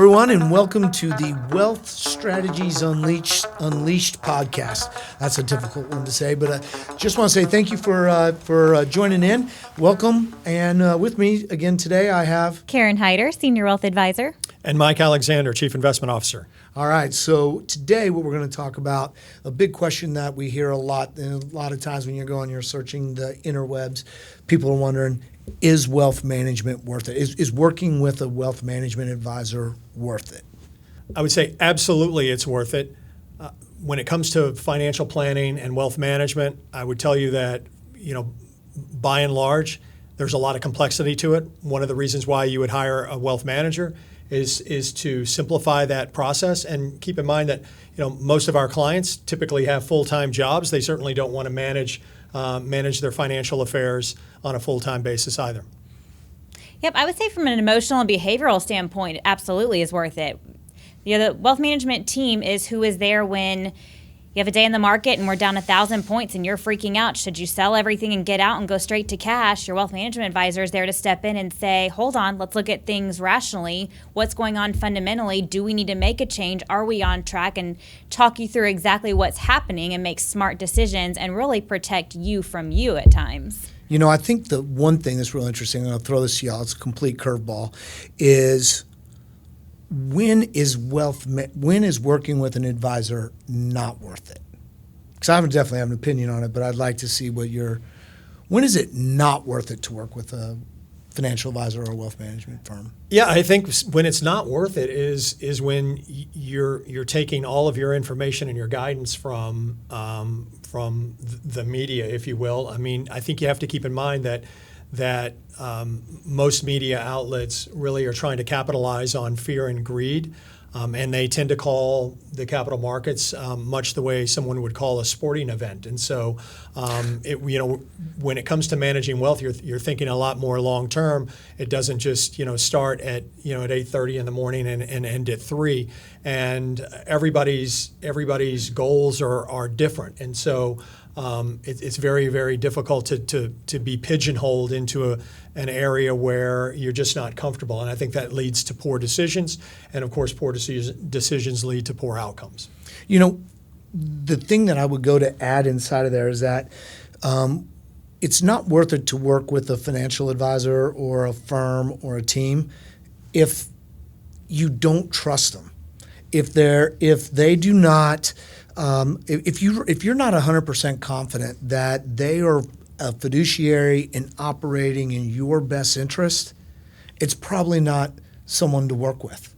everyone, and welcome to the Wealth Strategies Unleashed podcast. That's a difficult one to say, but I just want to say thank you for joining in. Welcome, and with me again today I have Karen Hyder, Senior Wealth Advisor. And Mike Alexander, Chief Investment Officer. All right, so today what we're going to talk about, a big question that we hear a lot, and a lot of times when you're searching the interwebs, people are wondering, is wealth management worth it? Is working with a wealth management advisor worth it? I would say absolutely it's worth it. When it comes to financial planning and wealth management, I would tell you that, by and large, there's a lot of complexity to it. One of the reasons why you would hire a wealth manager is to simplify that process. And keep in mind that most of our clients typically have full-time jobs. They certainly don't want to manage their financial affairs on a full-time basis either. Yep, I would say from an emotional and behavioral standpoint, it absolutely is worth it. The wealth management team is who is there when you have a day in the market and we're down 1,000 points and you're freaking out. Should you sell everything and get out and go straight to cash? Your wealth management advisor is there to step in and say, hold on, let's look at things rationally. What's going on fundamentally? Do we need to make a change? Are we on track? And talk you through exactly what's happening and make smart decisions and really protect you from you at times. I think the one thing that's real interesting, and I'll throw this to y'all, it's a complete curveball, is when is working with an advisor not worth it? Because I definitely have an opinion on it, but I'd like to see when is it not worth it to work with a financial advisor or a wealth management firm? Yeah, I think when it's not worth it is when you're taking all of your information and your guidance from the media, if you will. I mean, I think you have to keep in mind that most media outlets really are trying to capitalize on fear and greed, and they tend to call the capital markets much the way someone would call a sporting event. And so, when it comes to managing wealth, you're thinking a lot more long term. It doesn't just start at 8:30 in the morning and end at 3. And everybody's goals are different, and so. It's very, very difficult to be pigeonholed into an area where you're just not comfortable. And I think that leads to poor decisions. And of course, poor decisions lead to poor outcomes. The thing that I would go to add inside of there is that it's not worth it to work with a financial advisor or a firm or a team if you don't trust them. If they do not... if you're not 100% confident that they are a fiduciary and operating in your best interest, it's probably not someone to work with,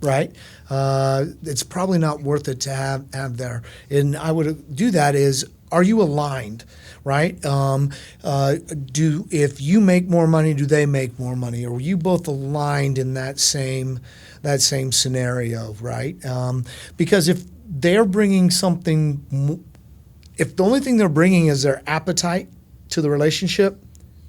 right? It's probably not worth it to have there. And I would do that is, are you aligned, right? If you make more money, do they make more money? Or are you both aligned in that same scenario, right? Because if they're bringing something, if the only thing they're bringing is their appetite to the relationship,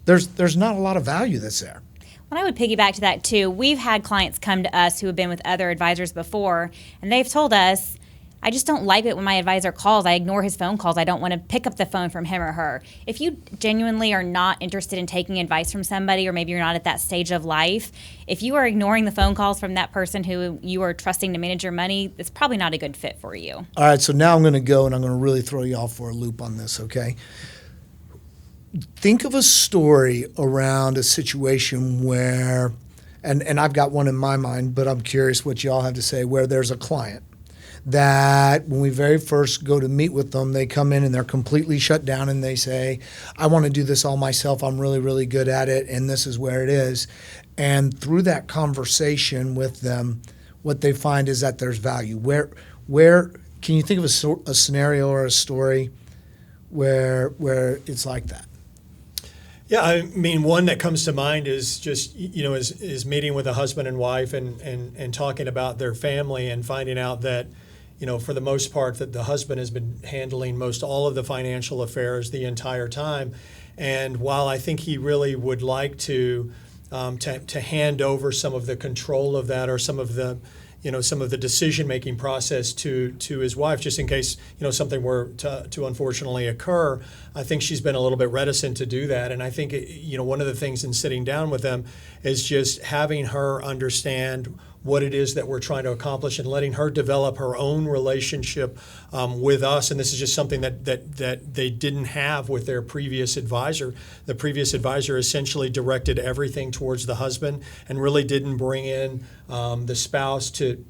there's not a lot of value that's there. Well, I would piggyback to that too. We've had clients come to us who have been with other advisors before, and they've told us, I just don't like it when my advisor calls. I ignore his phone calls. I don't want to pick up the phone from him or her. If you genuinely are not interested in taking advice from somebody, or maybe you're not at that stage of life, if you are ignoring the phone calls from that person who you are trusting to manage your money, it's probably not a good fit for you. All right, so now I'm going to go and I'm going to really throw you off for a loop on this, okay? Think of a story around a situation where, and I've got one in my mind, but I'm curious what y'all have to say, where there's a client that when we very first go to meet with them, they come in and they're completely shut down and they say, I want to do this all myself. I'm really, really good at it, and this is where it is. And through that conversation with them, what they find is that there's value. Where can you think of a scenario or a story where it's like that? Yeah, I mean, one that comes to mind is just, is meeting with a husband and wife and talking about their family and finding out that, for the most part, that the husband has been handling most all of the financial affairs the entire time. And while I think he really would like to hand over some of the control of that, or some of the decision-making process to his wife, just in case, something were to unfortunately occur, I think she's been a little bit reticent to do that. And I think, one of the things in sitting down with them is just having her understand what it is that we're trying to accomplish and letting her develop her own relationship with us. And this is just something that they didn't have with their previous advisor. The previous advisor essentially directed everything towards the husband and really didn't bring in the spouse to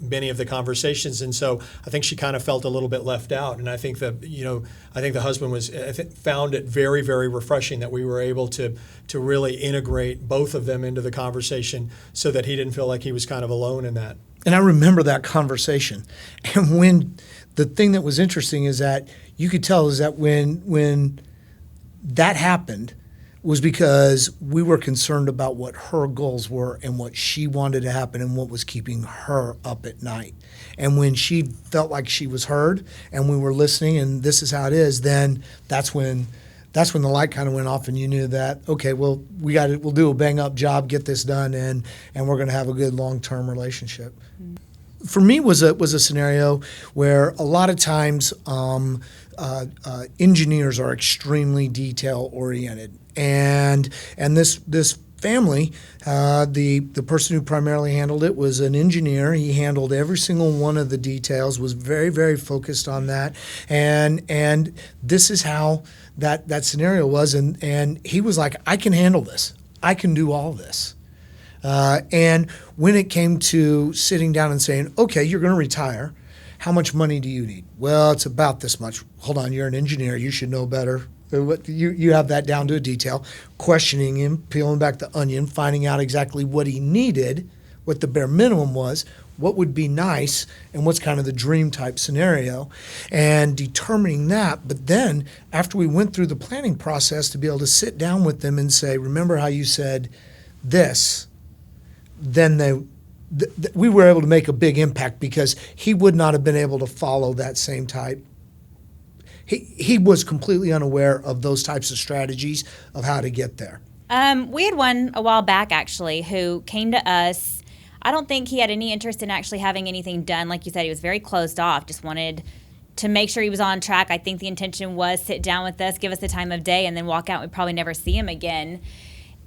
many of the conversations. And so I think she kind of felt a little bit left out. And I think the husband found it very, very refreshing that we were able to really integrate both of them into the conversation so that he didn't feel like he was kind of alone in that. And I remember that conversation. And when the thing that was interesting is that you could tell is that when that happened was because we were concerned about what her goals were and what she wanted to happen and what was keeping her up at night. And when she felt like she was heard and we were listening and this is how it is, then that's when the light kind of went off and you knew that, okay, well, we'll do a bang up job, get this done, and we're going to have a good long-term relationship. Mm-hmm. For me was a scenario where a lot of times engineers are extremely detail oriented, and this family, the person who primarily handled it was an engineer. He handled every single one of the details, was very, very focused on that, and this is how that scenario was, and he was like, I can handle this. I can do all this. And when it came to sitting down and saying, okay, you're going to retire, how much money do you need? Well, it's about this much. Hold on, you're an engineer. You should know better. You have that down to a detail. Questioning him, peeling back the onion, finding out exactly what he needed, what the bare minimum was, what would be nice, and what's kind of the dream type scenario, and determining that. But then after we went through the planning process to be able to sit down with them and say, remember how you said this, then we were able to make a big impact because he would not have been able to follow that same type. He was completely unaware of those types of strategies of how to get there. We had one a while back, actually, who came to us. I don't think he had any interest in actually having anything done. Like you said, he was very closed off, just wanted to make sure he was on track. I think the intention was sit down with us, give us the time of day, and then walk out. We'd probably never see him again.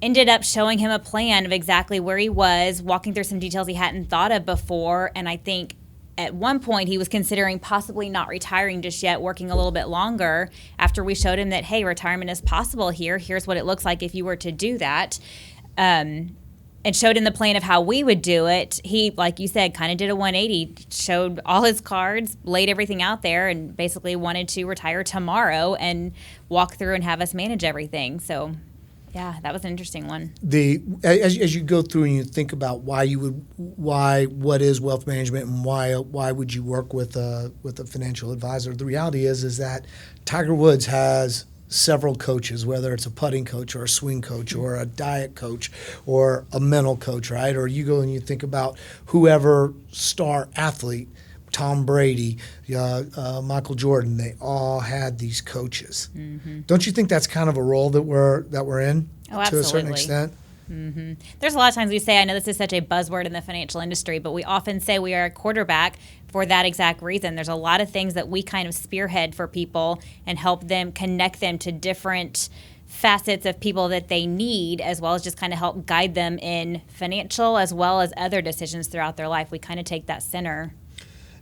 Ended up showing him a plan of exactly where he was, walking through some details he hadn't thought of before, and I think at one point he was considering possibly not retiring just yet, working a little bit longer after we showed him that, hey, retirement is possible here. Here's what it looks like if you were to do that. And showed him the plan of how we would do it. He, like you said, kind of did a 180, showed all his cards, laid everything out there, and basically wanted to retire tomorrow and walk through and have us manage everything. So, yeah, that was an interesting one. As you go through and you think about what is wealth management and why would you work with a financial advisor, the reality is that Tiger Woods has several coaches, whether it's a putting coach or a swing coach or a diet coach or a mental coach, right? Or you go and you think about whoever star athlete, Tom Brady, Michael Jordan, they all had these coaches. Mm-hmm. Don't you think that's kind of a role that we're in to a certain extent? Mm-hmm. There's a lot of times we say, I know this is such a buzzword in the financial industry, but we often say we are a quarterback for that exact reason. There's a lot of things that we kind of spearhead for people and help them connect them to different facets of people that they need, as well as just kind of help guide them in financial as well as other decisions throughout their life. We kind of take that center.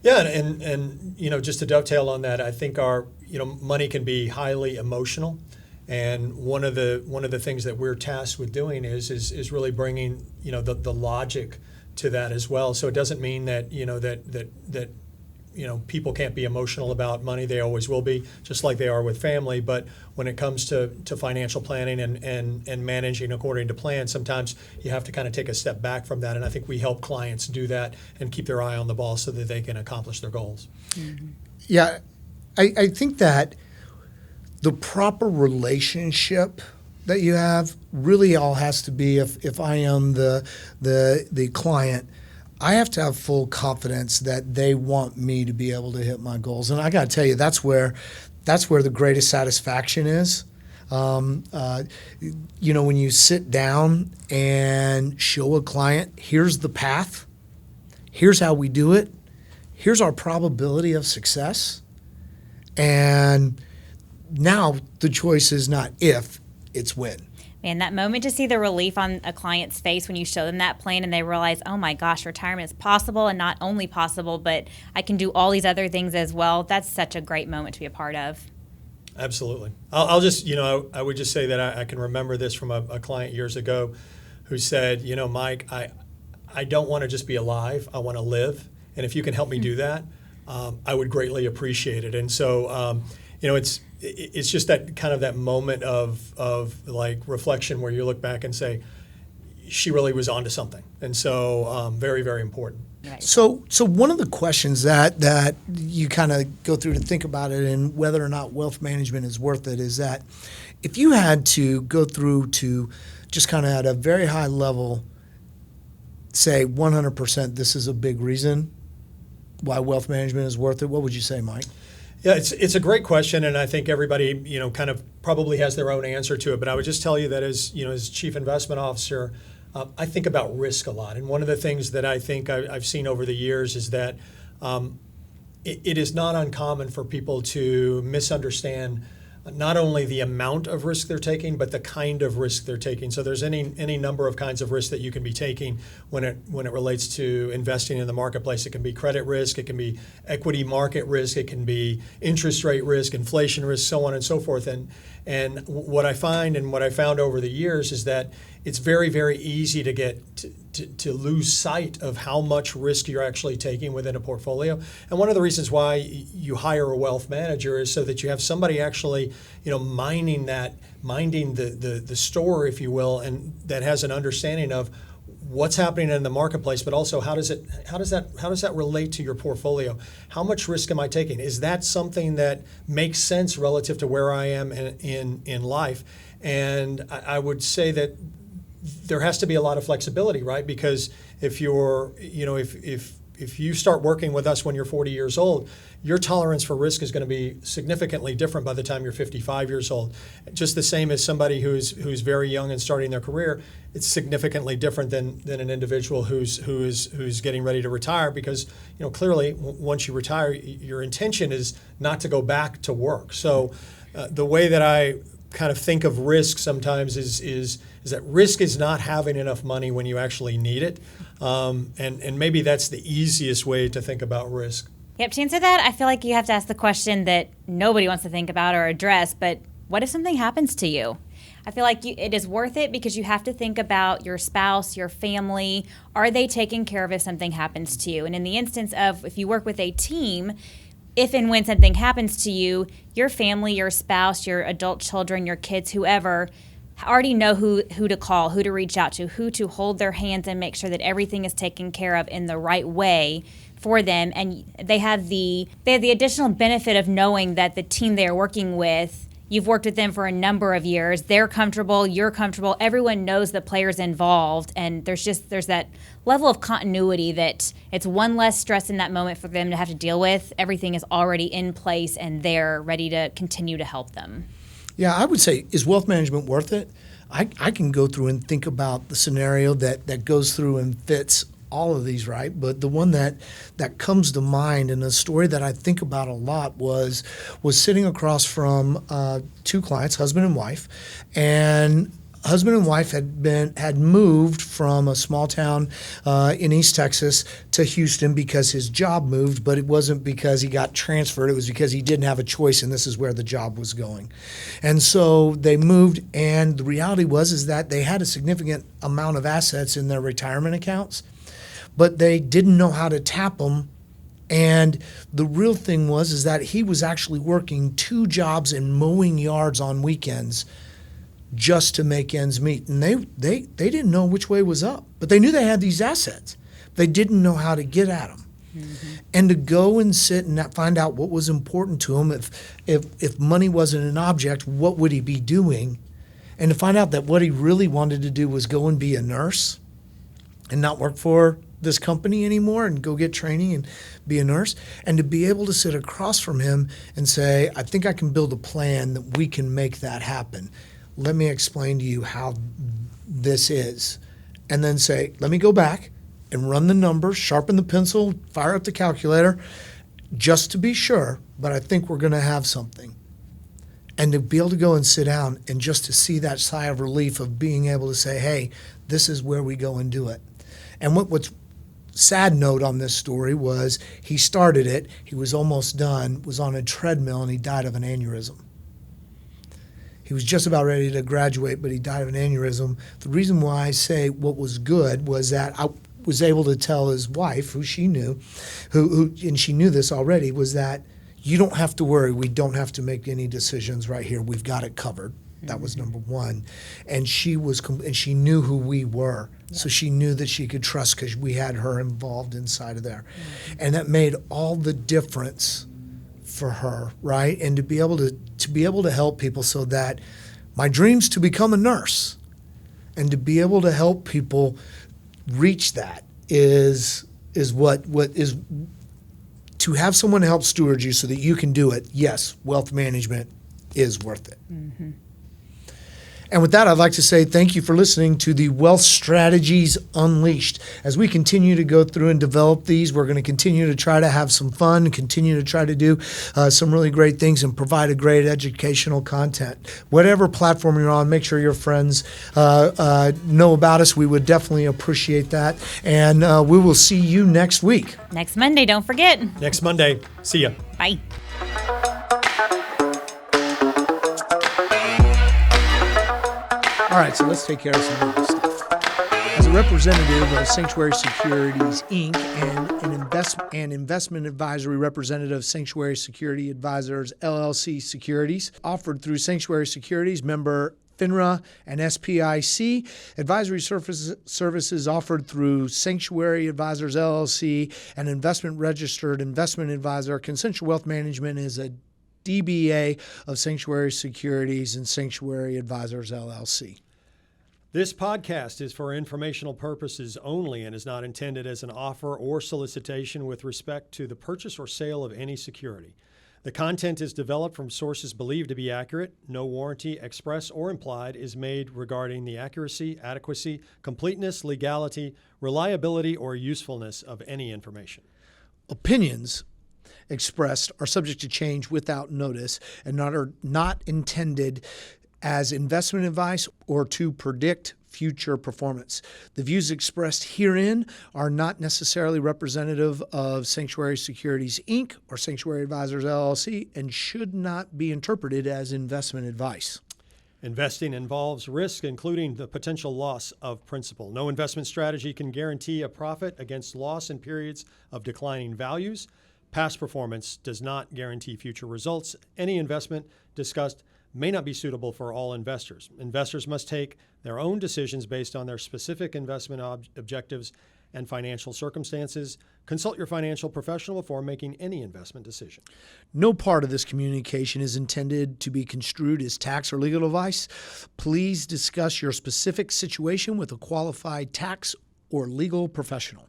Yeah, and just to dovetail on that, I think our money can be highly emotional. And one of the things that we're tasked with doing is really bringing the logic to that as well. So it doesn't mean that that people can't be emotional about money. They always will be, just like they are with family. But when it comes to financial planning and managing according to plan, sometimes you have to kind of take a step back from that. And I think we help clients do that and keep their eye on the ball so that they can accomplish their goals. Mm-hmm. Yeah, I think that the proper relationship that you have really all has to be, if I am the client, I have to have full confidence that they want me to be able to hit my goals. And I got to tell you, that's where the greatest satisfaction is. When you sit down and show a client, here's the path, here's how we do it, here's our probability of success, and now the choice is not if, it's when. And that moment to see the relief on a client's face when you show them that plan and they realize, oh my gosh, retirement is possible, and not only possible, but I can do all these other things as well. That's such a great moment to be a part of. Absolutely. I'll just, I would just say that I can remember this from a client years ago who said, Mike, I don't want to just be alive. I want to live. And if you can help me do that, I would greatly appreciate it. And so, it's just that kind of that moment of like reflection where you look back and say, she really was onto something. And so very, very important. Right. So one of the questions that you kind of go through to think about it and whether or not wealth management is worth it is that if you had to go through to just kind of at a very high level say 100% this is a big reason why wealth management is worth it, what would you say, Mike? Yeah, it's a great question, and I think everybody kind of probably has their own answer to it. But I would just tell you that as chief investment officer, I think about risk a lot. And one of the things that I think I've seen over the years is that it is not uncommon for people to misunderstand not only the amount of risk they're taking, but the kind of risk they're taking. So there's any number of kinds of risk that you can be taking when it relates to investing in the marketplace. It can be credit risk, it can be equity market risk, it can be interest rate risk, inflation risk, so on and so forth. And what I find and what I found over the years is that it's very, very easy to get to lose sight of how much risk you're actually taking within a portfolio. And one of the reasons why you hire a wealth manager is so that you have somebody actually, minding the store, if you will, and that has an understanding of what's happening in the marketplace, but also how does that relate to your portfolio? How much risk am I taking? Is that something that makes sense relative to where I am in life? And I would say that there has to be a lot of flexibility, right? Because if you're, if you start working with us when you're 40 years old, your tolerance for risk is going to be significantly different by the time you're 55 years old. Just the same as somebody who's very young and starting their career, it's significantly different than an individual who's getting ready to retire, because clearly once you retire, your intention is not to go back to work. So the way that I kind of think of risk sometimes is that risk is not having enough money when you actually need it. And maybe that's the easiest way to think about risk. Yep, to answer that, I feel like you have to ask the question that nobody wants to think about or address, but what if something happens to you? I feel like it is worth it because you have to think about your spouse, your family. Are they taken care of if something happens to you? And in the instance of if you work with a team, if and when something happens to you, your family, your spouse, your adult children, your kids, whoever, already know who to call, who to reach out to, who to hold their hands and make sure that everything is taken care of in the right way for them. And they have the additional benefit of knowing that the team they are working with, you've worked with them for a number of years. They're comfortable, you're comfortable. Everyone knows the players involved, and there's that level of continuity that it's one less stress in that moment for them to have to deal with. Everything is already in place, and they're ready to continue to help them. Yeah, I would say, is wealth management worth it? I can go through and think about the scenario that goes through and fits all of these, right? But the one that comes to mind, and a story that I think about a lot, was sitting across from two clients, husband and wife, and husband and wife had moved from a small town in East Texas to Houston because his job moved, but it wasn't because he got transferred. It was because he didn't have a choice, and this is where the job was going. And so they moved, and the reality was that they had a significant amount of assets in their retirement accounts, but they didn't know how to tap them. And the real thing was that he was actually working two jobs and mowing yards on weekends just to make ends meet. And they didn't know which way was up, but they knew they had these assets. They didn't know how to get at them. Mm-hmm. And to go and sit and find out what was important to him, if money wasn't an object, what would he be doing? And to find out that what he really wanted to do was go and be a nurse and not work for this company anymore and go get training and be a nurse, and to be able to sit across from him and say, I think I can build a plan that we can make that happen. Let me explain to you how this is. And then say, let me go back and run the numbers, sharpen the pencil, fire up the calculator, just to be sure, but I think we're going to have something. And to be able to go and sit down and just to see that sigh of relief of being able to say, hey, this is where we go and do it. And what's sad note on this story was he started it, he was almost done, was on a treadmill, and he died of an aneurysm. He was just about ready to graduate, but he died of an aneurysm. The reason why I say what was good was that I was able to tell his wife, who she knew, and she knew this already, was that you don't have to worry. We don't have to make any decisions right here. We've got it covered. That was number one. And she knew who we were. Yeah. So she knew that she could trust because we had her involved inside of there. Mm-hmm. And that made all the difference for her, right? And to be able to help people, so that my dream's to become a nurse, and to be able to help people reach that is what is to have someone help steward you so that you can do it. Yes, wealth management is worth it. Mm-hmm. And with that, I'd like to say thank you for listening to the Wealth Strategies Unleashed. As we continue to go through and develop these, we're going to continue to try to have some fun, continue to try to do some really great things and provide a great educational content. Whatever platform you're on, make sure your friends know about us. We would definitely appreciate that. And we will see you next week. Next Monday, don't forget. Next Monday. See ya. Bye. All right, so let's take care of some legal stuff. As a representative of Sanctuary Securities, Inc., and investment advisory representative of Sanctuary Security Advisors, LLC Securities, offered through Sanctuary Securities, member FINRA and SPIC. Advisory services offered through Sanctuary Advisors, LLC, an investment registered investment advisor. Concenture Wealth Management is a DBA of Sanctuary Securities and Sanctuary Advisors, LLC. This podcast is for informational purposes only and is not intended as an offer or solicitation with respect to the purchase or sale of any security. The content is developed from sources believed to be accurate. No warranty, express or implied, is made regarding the accuracy, adequacy, completeness, legality, reliability, or usefulness of any information. Opinions expressed are subject to change without notice and are not intended as investment advice or to predict future performance. The views expressed herein are not necessarily representative of Sanctuary Securities, Inc. or Sanctuary Advisors, LLC, and should not be interpreted as investment advice. Investing involves risk, including the potential loss of principal. No investment strategy can guarantee a profit against loss in periods of declining values. Past performance does not guarantee future results. Any investment discussed may not be suitable for all investors. Investors must take their own decisions based on their specific investment objectives and financial circumstances. Consult your financial professional before making any investment decision. No part of this communication is intended to be construed as tax or legal advice. Please discuss your specific situation with a qualified tax or legal professional.